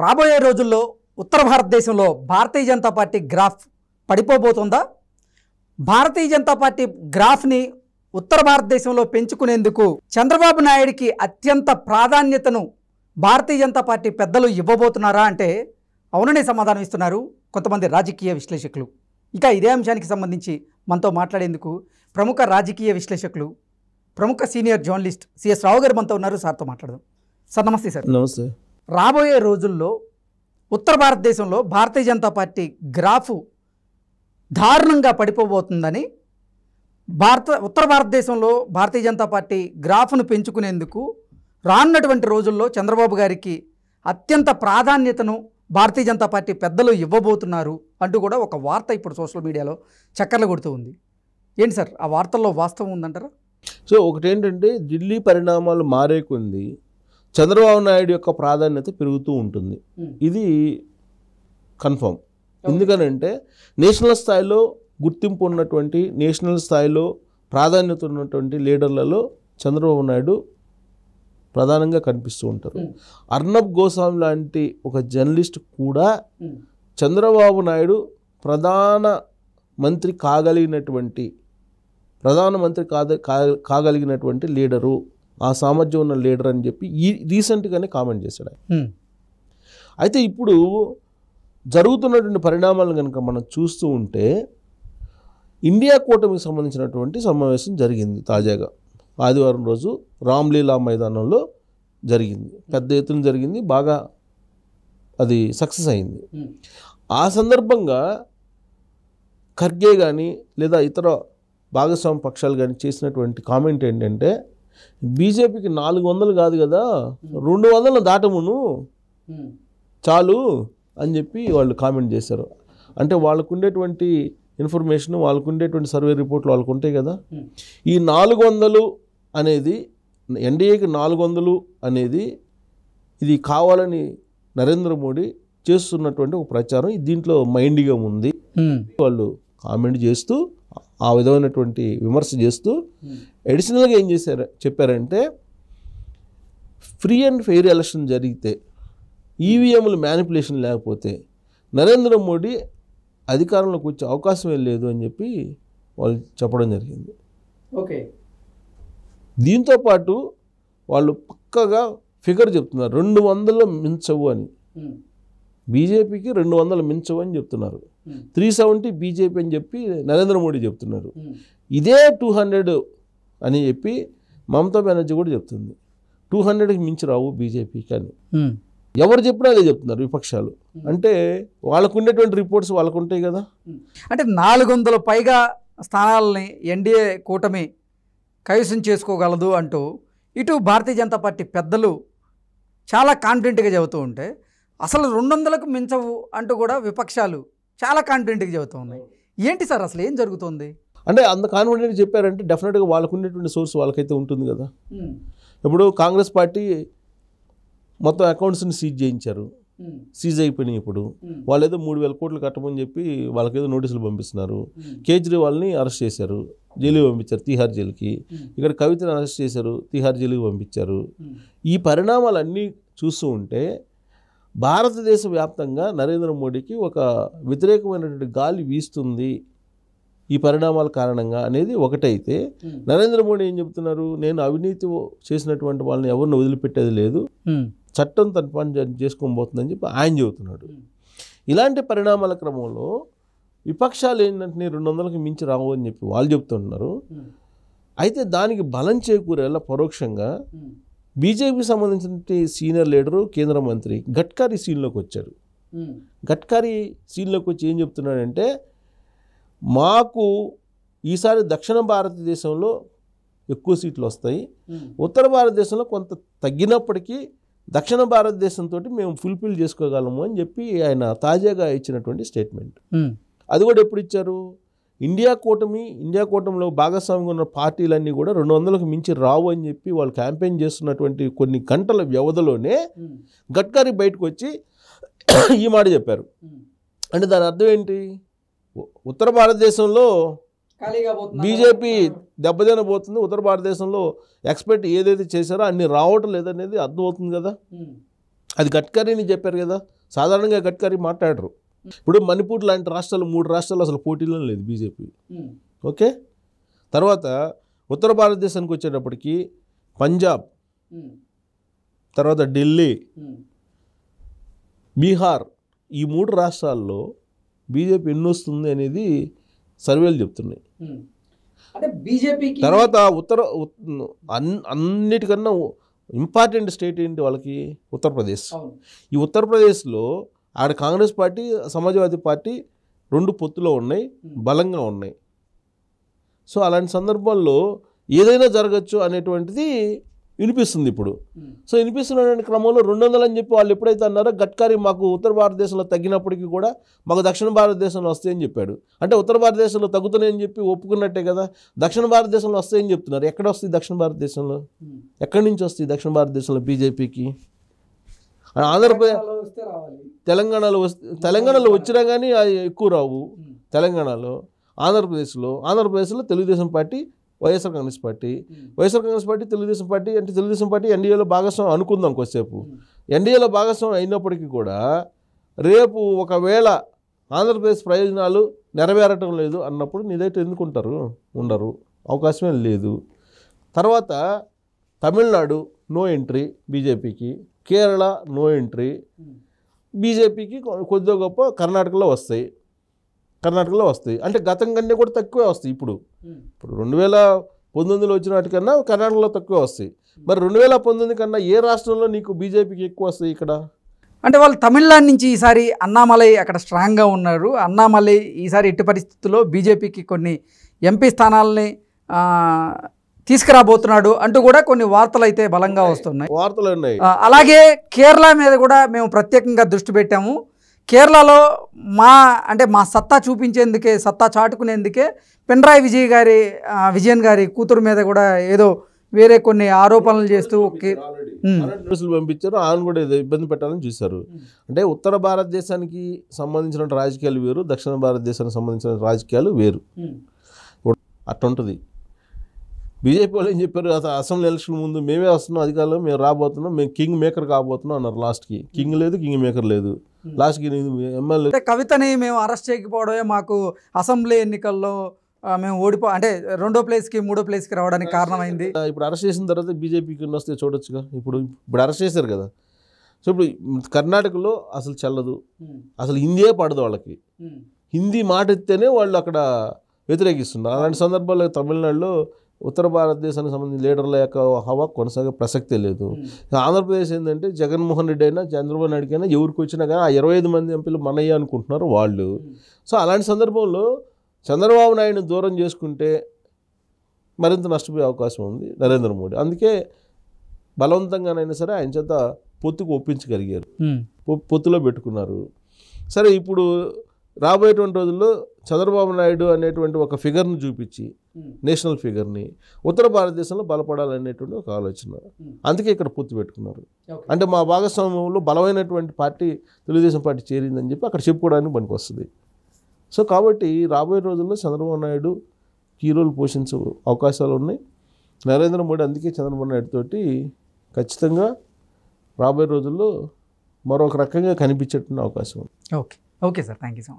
రాబోయే రోజుల్లో ఉత్తర భారతదేశంలో Bharatiya Janata party graph పడిపోబోతుందా? Bharatiya Janata party గ్రాఫ్ని ఉత్తర భారతదేశంలో పెంచుకునేందుకు చంద్రబాబు నాయుడికి అత్యంత ప్రాధాన్యతను భారతీయ జనతా పార్టీ పెద్దలు ఇవ్వబోతున్నారా అంటే అవుననే సమాధానం ఇస్తున్నారు కొంతమంది రాజకీయ విశ్లేషకులు. ఇక ఇదే అంశానికి సంబంధించి మనతో మాట్లాడేందుకు ప్రముఖ రాజకీయ విశ్లేషకులు, ప్రముఖ సీనియర్ జర్నలిస్ట్ సిఎస్ రావు గారు మనతో ఉన్నారు. సార్తో మాట్లాడదాం. సార్ నమస్తే. సార్ నమస్తే. రాబోయే రోజుల్లో ఉత్తర భారతదేశంలో భారతీయ జనతా పార్టీ గ్రాఫ్ దారుణంగా పడిపోబోతుందని ఉత్తర భారతదేశంలో భారతీయ జనతా పార్టీ గ్రాఫ్ను పెంచుకునేందుకు రానున్నటువంటి రోజుల్లో చంద్రబాబు గారికి అత్యంత ప్రాధాన్యతను భారతీయ జనతా పార్టీ పెద్దలు ఇవ్వబోతున్నారు అంటూ కూడా ఒక వార్త ఇప్పుడు సోషల్ మీడియాలో చక్కర్లు కొడుతూ ఉంది. ఏంటి సార్ ఆ వార్తల్లో వాస్తవం ఉందంటారా? సో ఒకటేంటంటే ఢిల్లీ పరిణామాలు మారే కొంది చంద్రబాబు నాయుడు యొక్క ప్రాధాన్యత పెరుగుతూ ఉంటుంది. ఇది కన్ఫర్మ్. ఎందుకనంటే నేషనల్ స్థాయిలో గుర్తింపు ఉన్నటువంటి, నేషనల్ స్థాయిలో ప్రాధాన్యత ఉన్నటువంటి లీడర్లలో చంద్రబాబు నాయుడు ప్రధానంగా కనిపిస్తూ ఉంటారు. అర్నబ్ గోస్వామి లాంటి ఒక జర్నలిస్ట్ కూడా చంద్రబాబు నాయుడు ప్రధానమంత్రి కాగలిగినటువంటి లీడరు, ఆ సామర్థ్యం ఉన్న లీడర్ అని చెప్పి రీసెంట్గానే కామెంట్ చేశాడు. అయితే ఇప్పుడు జరుగుతున్నటువంటి పరిణామాలను కనుక మనం చూస్తూ ఉంటే ఇండియా కూటమికి సంబంధించినటువంటి సమావేశం జరిగింది. తాజాగా ఆదివారం రోజు రామ్లీలా మైదానంలో జరిగింది. పెద్ద ఎత్తున జరిగింది, బాగా అది సక్సెస్ అయింది. ఆ సందర్భంగా ఖర్గే కానీ లేదా ఇతర భాగస్వామ్య పక్షాలు కానీ చేసినటువంటి కామెంట్ ఏంటంటే, బీజేపీకి 400 కాదు కదా, 200 దాటమును చాలు అని చెప్పి వాళ్ళు కామెంట్ చేశారు. అంటే వాళ్ళకు ఉండేటువంటి ఇన్ఫర్మేషన్, వాళ్ళకు ఉండేటువంటి సర్వే రిపోర్ట్లు వాళ్ళకు ఉంటాయి కదా. ఈ 400 అనేది, ఎన్డీఏకి 400 అనేది ఇది కావాలని నరేంద్ర మోడీ చేస్తున్నటువంటి ఒక ప్రచారం. దీంట్లో మైండ్గా ఉంది. వాళ్ళు కామెంట్ చేస్తూ, ఆ విధమైనటువంటి విమర్శ చేస్తూ అడిషనల్గా ఏం చెప్పారంటే, ఫ్రీ అండ్ ఫెయిర్ ఎలక్షన్ జరిగితే, ఈవీఎంలు మ్యానిపులేషన్ లేకపోతే నరేంద్ర మోడీ అధికారంలోకి వచ్చే అవకాశమే లేదు అని చెప్పి వాళ్ళు చెప్పడం జరిగింది. ఓకే. దీంతోపాటు వాళ్ళు పక్కగా ఫిగర్ చెప్తున్నారు, 200 మించవు అని. బీజేపీకి 200 మించవు అని చెప్తున్నారు. 370 బీజేపీ అని చెప్పి నరేంద్ర మోడీ చెప్తున్నారు. ఇదే 200 అని చెప్పి మమతా బెనర్జీ కూడా చెప్తుంది. 200కి మించి రావు బీజేపీకి అని ఎవరు చెప్పినా అదే చెప్తున్నారు విపక్షాలు. అంటే వాళ్ళకు ఉండేటువంటి రిపోర్ట్స్ వాళ్ళకు ఉంటాయి కదా. అంటే 400 పైగా స్థానాలని ఎన్డీఏ కూటమి కైవసం చేసుకోగలదు అంటూ ఇటు భారతీయ జనతా పార్టీ పెద్దలు చాలా కాన్ఫిడెంట్గా చెబుతూ ఉంటే, అసలు 200కు మించవు అంటూ కూడా విపక్షాలు చాలా కాన్ఫిడెంట్గా చెబుతూ ఉన్నాయి. ఏంటి సార్ అసలు ఏం జరుగుతుంది? అంటే అంత కాన్ఫిడెంట్గా చెప్పారంటే డెఫినెట్గా వాళ్ళకు ఉండేటువంటి సోర్స్ వాళ్ళకైతే ఉంటుంది కదా. ఇప్పుడు కాంగ్రెస్ పార్టీ మొత్తం అకౌంట్స్ని సీజ్ చేయించారు, సీజ్ అయిపోయినాయి. ఇప్పుడు వాళ్ళు ఏదో 3,000 కోట్లు కట్టమని చెప్పి వాళ్ళకేదో నోటీసులు పంపిస్తున్నారు. కేజ్రీవాల్ని అరెస్ట్ చేశారు, జైలుకి పంపించారు, తీహార్ జైలుకి. ఇక్కడ కవితను అరెస్ట్ చేశారు, తీహార్ జైలుకి పంపించారు. ఈ పరిణామాలన్నీ చూస్తూ ఉంటే భారతదేశ వ్యాప్తంగా నరేంద్ర మోడీకి ఒక వ్యతిరేకమైనటువంటి గాలి వీస్తుంది ఈ పరిణామాల కారణంగా అనేది ఒకటైతే, నరేంద్ర మోడీ ఏం చెప్తున్నారు, నేను అవినీతి చేసినటువంటి వాళ్ళని ఎవరిని వదిలిపెట్టేది లేదు, చట్టం తన పని చేసుకోబోతుందని చెప్పి ఆయన చెబుతున్నాడు. ఇలాంటి పరిణామాల క్రమంలో విపక్షాలు ఏంటంటే 200కి మించి రావు అని చెప్పి వాళ్ళు చెప్తున్నారు. అయితే దానికి బలం చేకూరేలా పరోక్షంగా బీజేపీకి సంబంధించిన సీనియర్ లీడరు, కేంద్ర మంత్రి గడ్కరీ సీన్లోకి వచ్చారు. గడ్కరీ సీన్లోకి వచ్చి ఏం చెప్తున్నాడంటే, మాకు ఈసారి దక్షిణ భారతదేశంలో ఎక్కువ సీట్లు వస్తాయి, ఉత్తర భారతదేశంలో కొంత తగ్గినప్పటికీ దక్షిణ భారతదేశంతో మేము ఫుల్ఫిల్ చేసుకోగలము అని చెప్పి ఆయన తాజాగా ఇచ్చినటువంటి స్టేట్మెంట్. అది కూడా ఎప్పుడు ఇచ్చారు? ఇండియా కూటమిలో భాగస్వామ్యంగా ఉన్న పార్టీలన్నీ కూడా 200కు మించి రావు అని చెప్పి వాళ్ళు క్యాంపెయిన్ చేస్తున్నటువంటి కొన్ని గంటల వ్యవధిలోనే గడ్కరీ బయటకు వచ్చి ఈ మాట చెప్పారు. అంటే దాని అర్థం ఏంటి? ఉత్తర భారతదేశంలో బీజేపీ దెబ్బతినబోతుంది, ఉత్తర భారతదేశంలో ఎక్స్పెక్ట్ ఏదైతే చేశారో అన్ని రావటం లేదనేది అర్థమవుతుంది కదా. అది గడ్కరీని చెప్పారు కదా, సాధారణంగా గడ్కరీ మాట్లాడరు. ఇప్పుడు మణిపూర్ లాంటి రాష్ట్రాలు 3 రాష్ట్రాలు అసలు పోటీలో లేదు బీజేపీ. ఓకే, తర్వాత ఉత్తర భారతదేశానికి వచ్చేటప్పటికి పంజాబ్, తర్వాత ఢిల్లీ, బీహార్, ఈ 3 రాష్ట్రాల్లో బీజేపీ ఎన్ని వస్తుంది అనేది సర్వేలు చెప్తున్నాయి. అంటే బీజేపీకి తర్వాత అన్నిటికన్నా ఇంపార్టెంట్ స్టేట్ ఏంటి వాళ్ళకి? ఉత్తరప్రదేశ్. ఈ ఉత్తరప్రదేశ్లో ఆడ కాంగ్రెస్ పార్టీ, సమాజ్వాదీ పార్టీ 2 పొత్తులో ఉన్నాయి, బలంగా ఉన్నాయి. సో అలాంటి సందర్భాల్లో ఏదైనా జరగచ్చు అనేటువంటిది వినిపిస్తుంది ఇప్పుడు. సో వినిపిస్తున్న క్రమంలో 200 అని చెప్పి వాళ్ళు ఎప్పుడైతే అన్నారో, గడ్కరీ మాకు ఉత్తర భారతదేశంలో తగ్గినప్పటికీ కూడా మాకు దక్షిణ భారతదేశంలో వస్తాయని చెప్పాడు. అంటే ఉత్తర భారతదేశంలో తగ్గుతున్నాయని చెప్పి ఒప్పుకున్నట్టే కదా. దక్షిణ భారతదేశంలో వస్తాయని చెప్తున్నారు. ఎక్కడ వస్తాయి దక్షిణ భారతదేశంలో? ఎక్కడి నుంచి వస్తాయి దక్షిణ భారతదేశంలో బీజేపీకి? ఆంధ్రప్రదేశ్, తెలంగాణలో వచ్చినా కానీ ఎక్కువ రావు. తెలంగాణలో, ఆంధ్రప్రదేశ్లో Telugu Desam party, YSR Congress party, Telugu Desam party, అంటే తెలుగుదేశం పార్టీ ఎన్డీఏలో భాగస్వామ్యం అనుకుందాం కొద్దిసేపు. ఎన్డీఏలో భాగస్వామ్యం అయినప్పటికీ కూడా రేపు ఒకవేళ ఆంధ్రప్రదేశ్ ప్రయోజనాలు నెరవేరటం లేదు అన్నప్పుడు నీదైతే ఎందుకుంటారు? ఉండరు, అవకాశమే లేదు. తర్వాత తమిళనాడు నో ఎంట్రీ బీజేపీకి, కేరళ నో ఎంట్రీ బీజేపీకి, కొద్దిగా గొప్ప కర్ణాటకలో వస్తాయి. అంటే గతం కన్నా కూడా తక్కువే వస్తాయి. ఇప్పుడు 2019లో వచ్చిన వాటికన్నా కర్ణాటకలో తక్కువే వస్తాయి. మరి 2019 కన్నా ఏ రాష్ట్రంలో నీకు బీజేపీకి ఎక్కువ వస్తాయి ఇక్కడ? అంటే వాళ్ళు తమిళనాడు నుంచి ఈసారి అన్నామలై అక్కడ స్ట్రాంగ్గా ఉన్నారు. అన్నామలై ఈసారి ఎట్టి పరిస్థితుల్లో బీజేపీకి కొన్ని ఎంపీ స్థానాలని తీసుకురాబోతున్నాడు అంటూ కూడా కొన్ని వార్తలు అయితే బలంగా వస్తున్నాయి. వార్తలు ఉన్నాయి. అలాగే కేరళ మీద కూడా మేము ప్రత్యేకంగా దృష్టి పెట్టాము. కేరళలో మా సత్తా చూపించేందుకే, సత్తా చాటుకునేందుకే పినరాయి విజయన్ గారి కూతురు మీద కూడా ఏదో వేరే కొన్ని ఆరోపణలు చేస్తూ నోటీసులు పంపించారు. ఆయన కూడా ఏదో ఇబ్బంది పెట్టాలని చూశారు. అంటే ఉత్తర భారతదేశానికి సంబంధించిన రాజకీయాలు వేరు, దక్షిణ భారతదేశానికి సంబంధించిన రాజకీయాలు వేరు. అట్టుంటుంది. బీజేపీ వాళ్ళు ఏం చెప్పారు? అసెంబ్లీ ఎలక్షన్ ముందు మేమే వస్తున్నాం అధికారంలో, మేము రాబోతున్నాం, మేము కింగ్ మేకర్ కాబోతున్నాం అన్నారు. లాస్ట్కి కింగ్ లేదు, కింగ్ మేకర్ లేదు. లాస్ట్కి ఎమ్మెల్యే కవితని మేము అరెస్ట్ చేయకపోవడమే మాకు అసెంబ్లీ ఎన్నికల్లో మేము అంటే 2వ ప్లేస్కి 3వ ప్లేస్కి రావడానికి కారణమైంది. ఇప్పుడు అరెస్ట్ చేసిన తర్వాత బీజేపీకి వస్తే చూడొచ్చుగా. ఇప్పుడు అరెస్ట్ చేశారు కదా. సో ఇప్పుడు కర్ణాటకలో అసలు చెల్లదు, అసలు హిందీయే పడదు వాళ్ళకి. హిందీ మాట ఎత్తేనే వాళ్ళు అక్కడ వ్యతిరేకిస్తున్నారు. అలాంటి సందర్భాల్లో తమిళనాడులో ఉత్తర భారతదేశానికి సంబంధించిన లీడర్ల యొక్క హవా కొనసాగే ప్రసక్తే లేదు. ఆంధ్రప్రదేశ్ ఏంటంటే జగన్మోహన్ రెడ్డి అయినా చంద్రబాబు నాయుడుకైనా ఎవరికి వచ్చినా కానీ ఆ 25 మంది ఎంపీలు మనయ్య అనుకుంటున్నారు వాళ్ళు. సో అలాంటి సందర్భంలో చంద్రబాబు నాయుడుని దూరం చేసుకుంటే మరింత నష్టపోయే అవకాశం ఉంది నరేంద్ర మోడీ. అందుకే బలవంతంగానైనా సరే ఆయన చేత పొత్తుకు ఒప్పించగలిగారు, పొత్తులో పెట్టుకున్నారు. సరే ఇప్పుడు రాబోయేటువంటి రోజుల్లో చంద్రబాబు నాయుడు అనేటువంటి ఒక ఫిగర్ని చూపించి, నేషనల్ ఫిగర్ని ఉత్తర భారతదేశంలో బలపడాలనేటువంటి ఒక ఆలోచన. అందుకే ఇక్కడ పొత్తు పెట్టుకున్నారు. అంటే మా భాగస్వామ్యంలో బలమైనటువంటి పార్టీ తెలుగుదేశం పార్టీ చేరిందని చెప్పి అక్కడ చెప్పుకోవడానికి పనికి వస్తుంది. సో కాబట్టి రాబోయే రోజుల్లో చంద్రబాబు నాయుడు కీ రోల్ పోషించే అవకాశాలు ఉన్నాయి. నరేంద్ర మోడీ అందుకే చంద్రబాబు నాయుడు తోటి ఖచ్చితంగా రాబోయే రోజుల్లో మరొక రకంగా కనిపించేటువంటి అవకాశం ఉంది. Okay sir, thank you so much.